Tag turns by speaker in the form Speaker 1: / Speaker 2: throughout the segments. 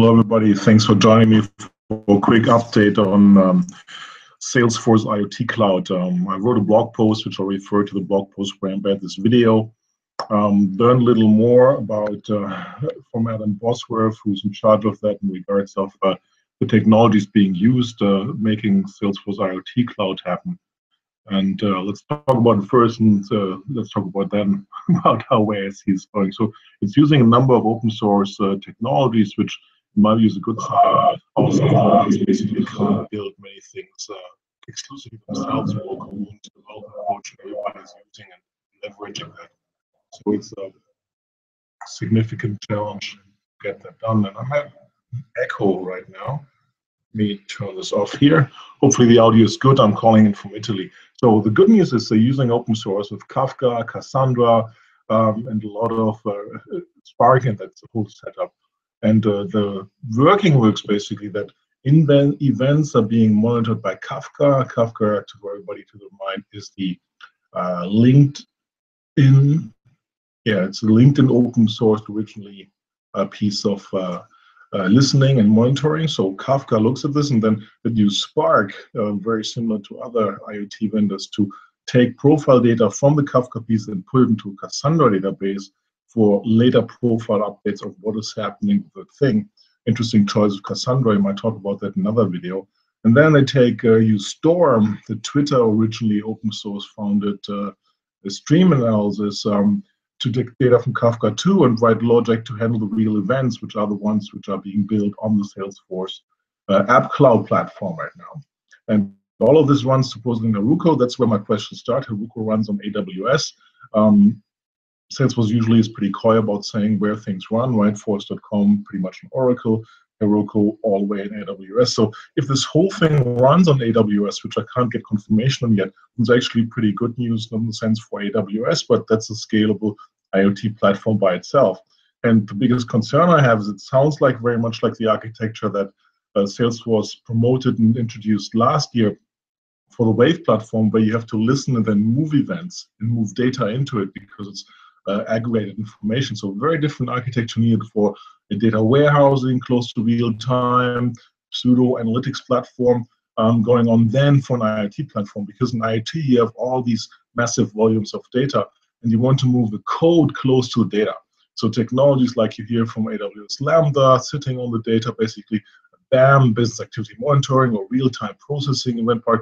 Speaker 1: Hello, everybody. Thanks for joining me for a quick update on Salesforce IoT Cloud. I wrote a blog post, which I'll refer to the blog post where I embed this video. Learn a little more about from Adam Bosworth, who's in charge of that in regards of the technologies being used, making Salesforce IoT Cloud happen. And let's talk about it first, and let's talk about then about how ASC is going. So it's using a number of open source technologies, which in my view is a good sign. Also, basically can't build many things exclusively themselves or community development approach everybody's using and leveraging that. So it's a significant challenge to get that done. And I'm having an echo right now. Let me turn this off here. Hopefully the audio is good. I'm calling in from Italy. So the good news is they're using open source with Kafka, Cassandra, and a lot of Spark, and that's the whole setup. And the working works basically that events are being monitored by Kafka. Kafka, to everybody to the mind, is the LinkedIn. Yeah, it's a LinkedIn open source originally a piece of listening and monitoring. So Kafka looks at this, and then they use Spark, very similar to other IoT vendors, to take profile data from the Kafka piece and put it into a Cassandra database for later profile updates of what is happening with the thing. Interesting choice of Cassandra. You might talk about that in another video. And then they take use Storm, the Twitter originally open source founded stream analysis, to take data from Kafka 2 and write logic to handle the real events, which are the ones which are being built on the Salesforce App Cloud platform right now. And all of this runs supposedly in Heroku. That's where my questions start. Heroku runs on AWS. Salesforce usually is pretty coy about saying where things run, right? Force.com, pretty much on Oracle, Heroku, all the way in AWS. So if this whole thing runs on AWS, which I can't get confirmation on yet, it's actually pretty good news in the sense for AWS, but that's a scalable IoT platform by itself. And the biggest concern I have is it sounds like very much like the architecture that Salesforce promoted and introduced last year for the Wave platform, where you have to listen and then move events and move data into it because it's aggregated information. So very different architecture needed for a data warehousing close to real time, pseudo analytics platform going on then for an IoT platform, because in IoT you have all these massive volumes of data and you want to move the code close to the data. So technologies like you hear from AWS Lambda sitting on the data, basically BAM, business activity monitoring, or real-time processing event part,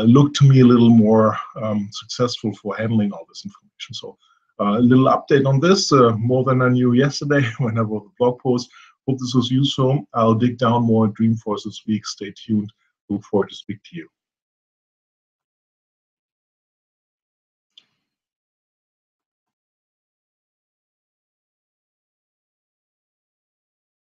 Speaker 1: look to me a little more successful for handling all this information. So a little update on this, more than I knew yesterday when I wrote the blog post. Hope this was useful. I'll dig down more at Dreamforce this week. Stay tuned. Look forward to speak to you.